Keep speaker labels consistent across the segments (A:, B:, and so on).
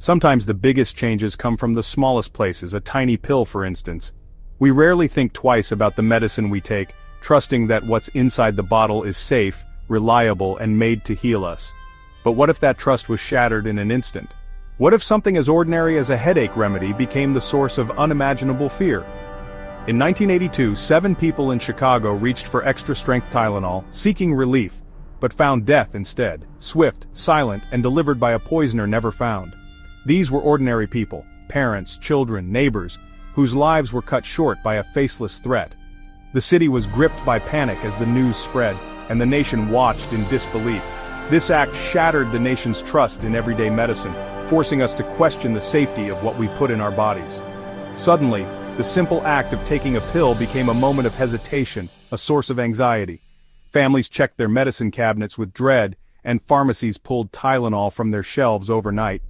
A: Sometimes the biggest changes come from the smallest places, a tiny pill for instance. We rarely think twice about the medicine we take, trusting that what's inside the bottle is safe, reliable, and made to heal us. But what if that trust was shattered in an instant? What if something as ordinary as a headache remedy became the source of unimaginable fear? In 1982, 7 people in Chicago reached for extra-strength Tylenol, seeking relief, but found death instead, swift, silent, and delivered by a poisoner never found. These were ordinary people, parents, children, neighbors, whose lives were cut short by a faceless threat. The city was gripped by panic as the news spread, and the nation watched in disbelief. This act shattered the nation's trust in everyday medicine, forcing us to question the safety of what we put in our bodies. Suddenly, the simple act of taking a pill became a moment of hesitation, a source of anxiety. Families checked their medicine cabinets with dread, and pharmacies pulled Tylenol from their shelves overnight.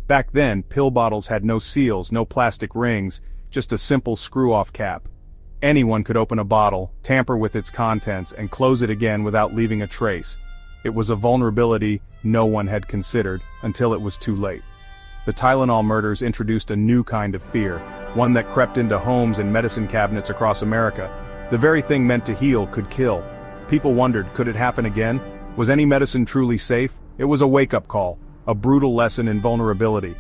A: Back then, pill bottles had no seals, no plastic rings, just a simple screw-off cap. Anyone could open a bottle, tamper with its contents, and close it again without leaving a trace. It was a vulnerability no one had considered, until it was too late. The Tylenol murders introduced a new kind of fear, one that crept into homes and medicine cabinets across America. The very thing meant to heal could kill. People wondered, could it happen again? Was any medicine truly safe? It was a wake-up call, a brutal lesson in vulnerability.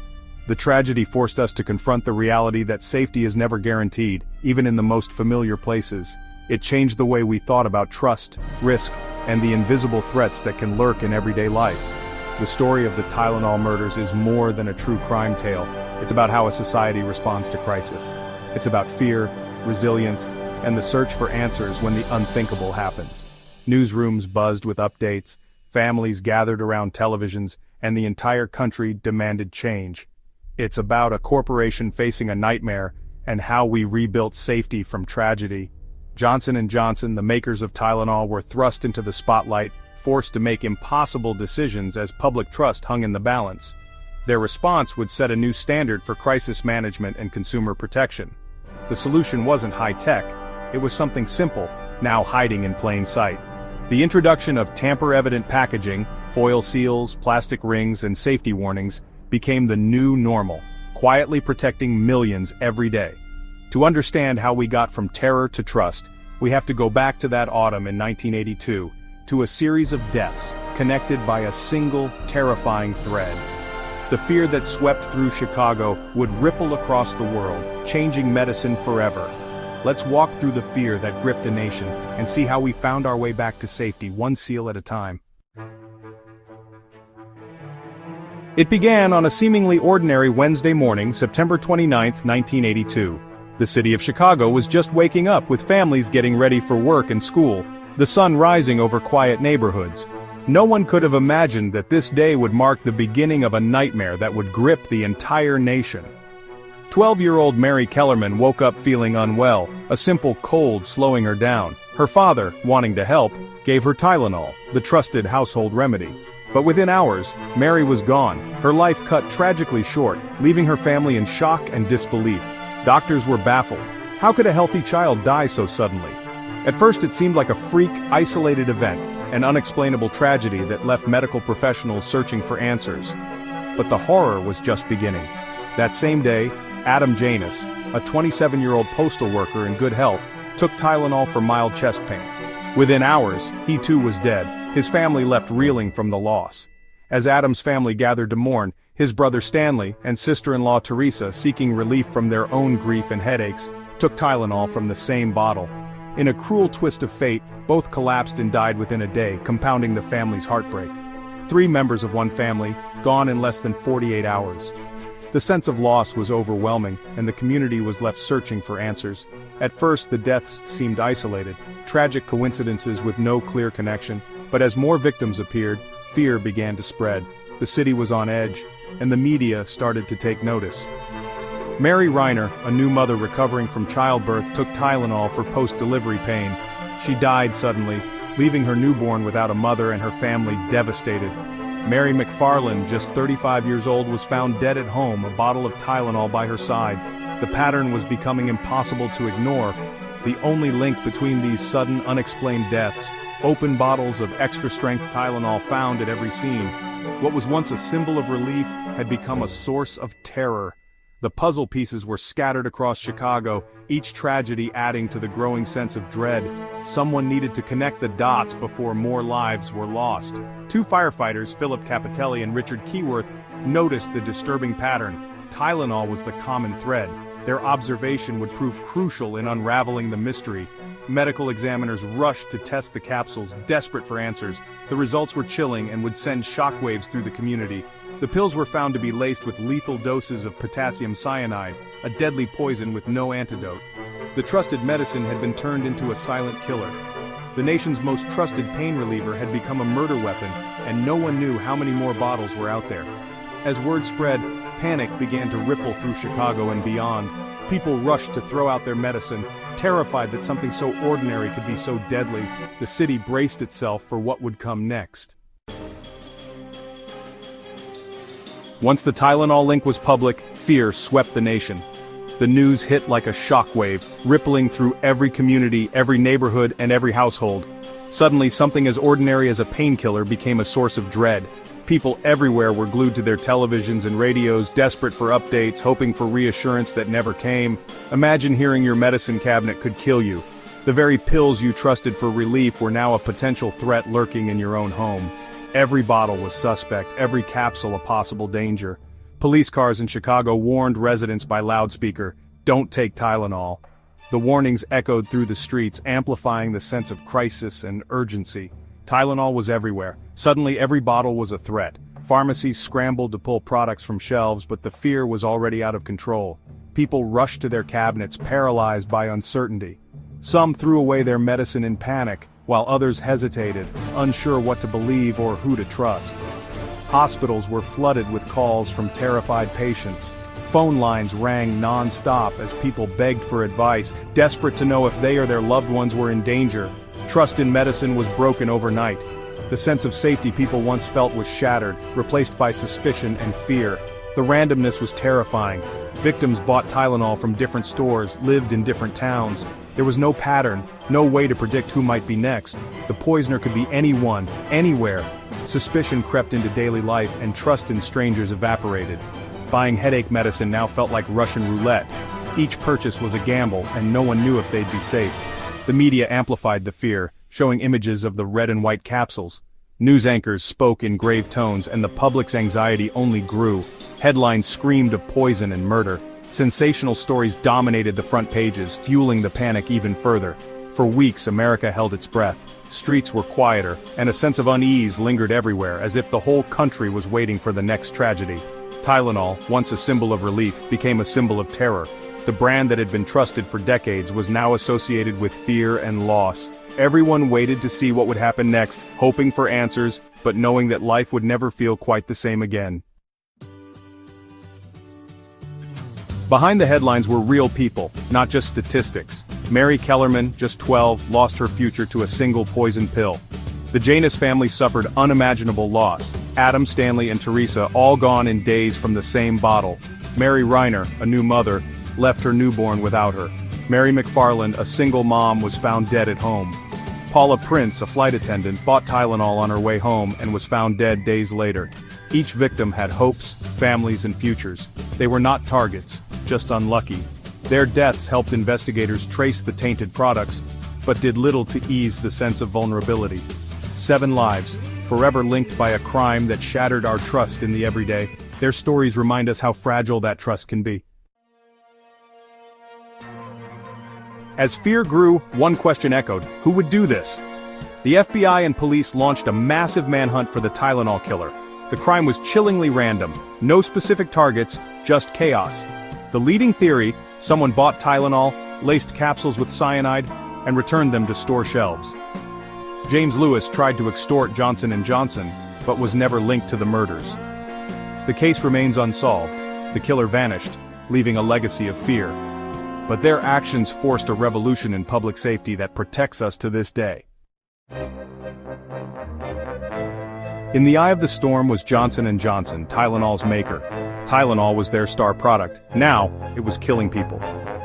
A: The tragedy forced us to confront the reality that safety is never guaranteed, even in the most familiar places. It changed the way we thought about trust, risk, and the invisible threats that can lurk in everyday life. The story of the Tylenol murders is more than a true crime tale. It's about how a society responds to crisis. It's about fear, resilience, and the search for answers when the unthinkable happens. Newsrooms buzzed with updates, families gathered around televisions, and the entire country demanded change. It's about a corporation facing a nightmare, and how we rebuilt safety from tragedy. Johnson & Johnson, the makers of Tylenol, were thrust into the spotlight, forced to make impossible decisions as public trust hung in the balance. Their response would set a new standard for crisis management and consumer protection. The solution wasn't high-tech, it was something simple, now hiding in plain sight. The introduction of tamper-evident packaging, foil seals, plastic rings, and safety warnings, became the new normal, quietly protecting millions every day. To understand how we got from terror to trust, we have to go back to that autumn in 1982, to a series of deaths, connected by a single, terrifying thread. The fear that swept through Chicago would ripple across the world, changing medicine forever. Let's walk through the fear that gripped a nation, and see how we found our way back to safety, one seal at a time. It began on a seemingly ordinary Wednesday morning, September 29, 1982. The city of Chicago was just waking up, with families getting ready for work and school, the sun rising over quiet neighborhoods. No one could have imagined that this day would mark the beginning of a nightmare that would grip the entire nation. 12-year-old Mary Kellerman woke up feeling unwell, a simple cold slowing her down. Her father, wanting to help, gave her Tylenol, the trusted household remedy. But within hours, Mary was gone, her life cut tragically short, leaving her family in shock and disbelief. Doctors were baffled. How could a healthy child die so suddenly? At first it seemed like a freak, isolated event, an unexplainable tragedy that left medical professionals searching for answers. But the horror was just beginning. That same day, Adam Janus, a 27-year-old postal worker in good health, took Tylenol for mild chest pain. Within hours, he too was dead, his family left reeling from the loss. As Adam's family gathered to mourn, his brother Stanley and sister-in-law Teresa, seeking relief from their own grief and headaches, took Tylenol from the same bottle. In a cruel twist of fate, both collapsed and died within a day, compounding the family's heartbreak. 3 members of one family, gone in less than 48 hours. The sense of loss was overwhelming, and the community was left searching for answers. At first, the deaths seemed isolated, tragic coincidences with no clear connection, but as more victims appeared, fear began to spread. The city was on edge, and the media started to take notice. Mary Reiner, a new mother recovering from childbirth, took Tylenol for post-delivery pain. She died suddenly, leaving her newborn without a mother and her family devastated. Mary McFarland, just 35 years old, was found dead at home, a bottle of Tylenol by her side. The pattern was becoming impossible to ignore. The only link between these sudden, unexplained deaths, open bottles of extra-strength Tylenol found at every scene. What was once a symbol of relief had become a source of terror. The puzzle pieces were scattered across Chicago, each tragedy adding to the growing sense of dread. Someone needed to connect the dots before more lives were lost. Two firefighters, Philip Capitelli and Richard Keyworth, noticed the disturbing pattern. Tylenol was the common thread. Their observation would prove crucial in unraveling the mystery. Medical examiners rushed to test the capsules, desperate for answers. The results were chilling and would send shockwaves through the community. The pills were found to be laced with lethal doses of potassium cyanide, a deadly poison with no antidote. The trusted medicine had been turned into a silent killer. The nation's most trusted pain reliever had become a murder weapon, and no one knew how many more bottles were out there. As word spread, panic began to ripple through Chicago and beyond. People rushed to throw out their medicine, terrified that something so ordinary could be so deadly. The city braced itself for what would come next. Once the Tylenol link was public, fear swept the nation. The news hit like a shockwave, rippling through every community, every neighborhood, and every household. Suddenly, something as ordinary as a painkiller became a source of dread. People everywhere were glued to their televisions and radios, desperate for updates, hoping for reassurance that never came. Imagine hearing your medicine cabinet could kill you. The very pills you trusted for relief were now a potential threat lurking in your own home. Every bottle was suspect, every capsule a possible danger. Police cars in Chicago warned residents by loudspeaker, "Don't take Tylenol." The warnings echoed through the streets, amplifying the sense of crisis and urgency. Tylenol was everywhere. Suddenly every bottle was a threat. Pharmacies scrambled to pull products from shelves, but the fear was already out of control. People rushed to their cabinets, paralyzed by uncertainty. Some threw away their medicine in panic, while others hesitated, unsure what to believe or who to trust. Hospitals were flooded with calls from terrified patients. Phone lines rang non-stop as people begged for advice, desperate to know if they or their loved ones were in danger. Trust in medicine was broken overnight. The sense of safety people once felt was shattered, replaced by suspicion and fear. The randomness was terrifying. Victims bought Tylenol from different stores, lived in different towns. There was no pattern, no way to predict who might be next. The poisoner could be anyone, anywhere. Suspicion crept into daily life and trust in strangers evaporated. Buying headache medicine now felt like Russian roulette. Each purchase was a gamble, and no one knew if they'd be safe. The media amplified the fear, showing images of the red and white capsules. News anchors spoke in grave tones, and the public's anxiety only grew. Headlines screamed of poison and murder. Sensational stories dominated the front pages, fueling the panic even further. For weeks, America held its breath. Streets were quieter, and a sense of unease lingered everywhere, as if the whole country was waiting for the next tragedy. Tylenol, once a symbol of relief, became a symbol of terror. The brand that had been trusted for decades was now associated with fear and loss. Everyone waited to see what would happen next, hoping for answers, but knowing that life would never feel quite the same again. Behind the headlines were real people, not just statistics. Mary Kellerman, just 12, lost her future to a single poison pill. The Janus family suffered unimaginable loss. Adam, Stanley, and Teresa all gone in days from the same bottle. Mary Reiner, a new mother, left her newborn without her. Mary McFarland, a single mom, was found dead at home. Paula Prince, a flight attendant, bought Tylenol on her way home and was found dead days later. Each victim had hopes, families, and futures. They were not targets, just unlucky. Their deaths helped investigators trace the tainted products, but did little to ease the sense of vulnerability. 7 lives, forever linked by a crime that shattered our trust in the everyday. Their stories remind us how fragile that trust can be. As fear grew, one question echoed: who would do this? The FBI and police launched a massive manhunt for the Tylenol killer. The crime was chillingly random, no specific targets, just chaos. The leading theory: someone bought Tylenol, laced capsules with cyanide, and returned them to store shelves. James Lewis tried to extort Johnson & Johnson, but was never linked to the murders. The case remains unsolved. The killer vanished, leaving a legacy of fear. But their actions forced a revolution in public safety that protects us to this day. In the eye of the storm was Johnson & Johnson, Tylenol's maker. Tylenol was their star product. Now, it was killing people.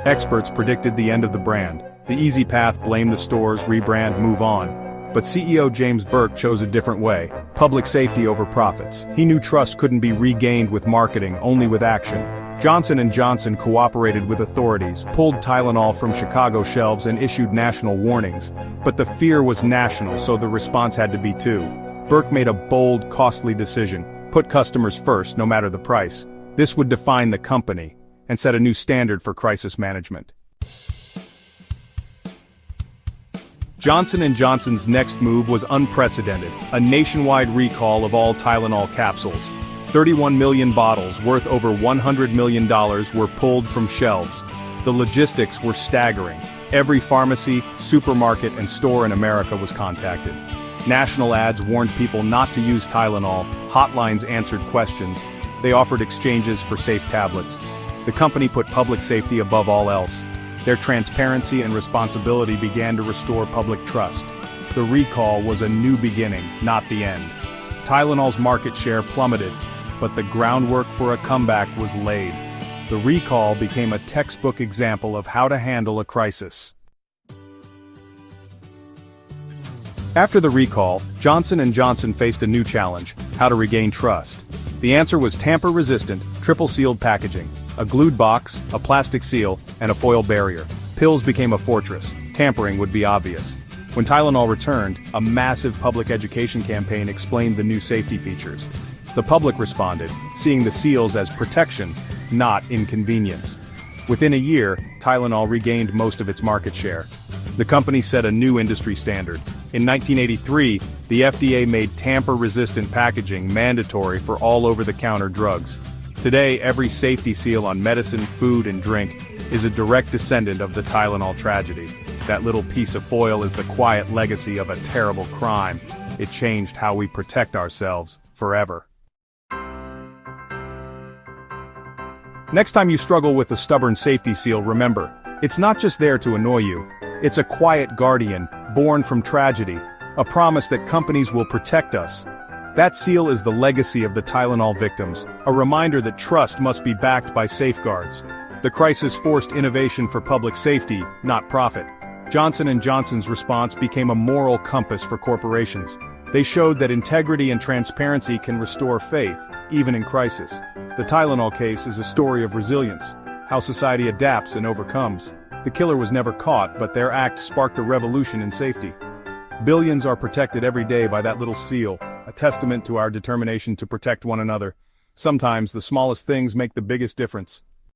A: Experts predicted the end of the brand. The easy path: blame the stores, rebrand, move on. But CEO James Burke chose a different way: public safety over profits. He knew trust couldn't be regained with marketing, only with action. Johnson & Johnson cooperated with authorities, pulled Tylenol from Chicago shelves and issued national warnings. But the fear was national, so the response had to be too. Burke made a bold, costly decision: put customers first, no matter the price. This would define the company and set a new standard for crisis management. Johnson & Johnson's next move was unprecedented: a nationwide recall of all Tylenol capsules. 31 million bottles, worth over $100 million, were pulled from shelves. The logistics were staggering. Every pharmacy, supermarket, and store in America was contacted. National ads warned people not to use Tylenol, hotlines answered questions, they offered exchanges for safe tablets. The company put public safety above all else. Their transparency and responsibility began to restore public trust. The recall was a new beginning, not the end. Tylenol's market share plummeted, but the groundwork for a comeback was laid. The recall became a textbook example of how to handle a crisis. After the recall, Johnson & Johnson faced a new challenge: how to regain trust. The answer was tamper-resistant, triple-sealed packaging. A glued box, a plastic seal, and a foil barrier. Pills became a fortress. Tampering would be obvious. When Tylenol returned, a massive public education campaign explained the new safety features. The public responded, seeing the seals as protection, not inconvenience. Within a year, Tylenol regained most of its market share. The company set a new industry standard. In 1983, the FDA made tamper-resistant packaging mandatory for all over-the-counter drugs. Today, every safety seal on medicine, food, and drink is a direct descendant of the Tylenol tragedy. That little piece of foil is the quiet legacy of a terrible crime. It changed how we protect ourselves, forever. Next time you struggle with the stubborn safety seal, remember, it's not just there to annoy you. It's a quiet guardian, born from tragedy, a promise that companies will protect us. That seal is the legacy of the Tylenol victims, a reminder that trust must be backed by safeguards. The crisis forced innovation for public safety, not profit. Johnson & Johnson's response became a moral compass for corporations. They showed that integrity and transparency can restore faith, even in crisis. The Tylenol case is a story of resilience, how society adapts and overcomes. The killer was never caught, but their act sparked a revolution in safety. Billions are protected every day by that little seal, a testament to our determination to protect one another. Sometimes the smallest things make the biggest difference.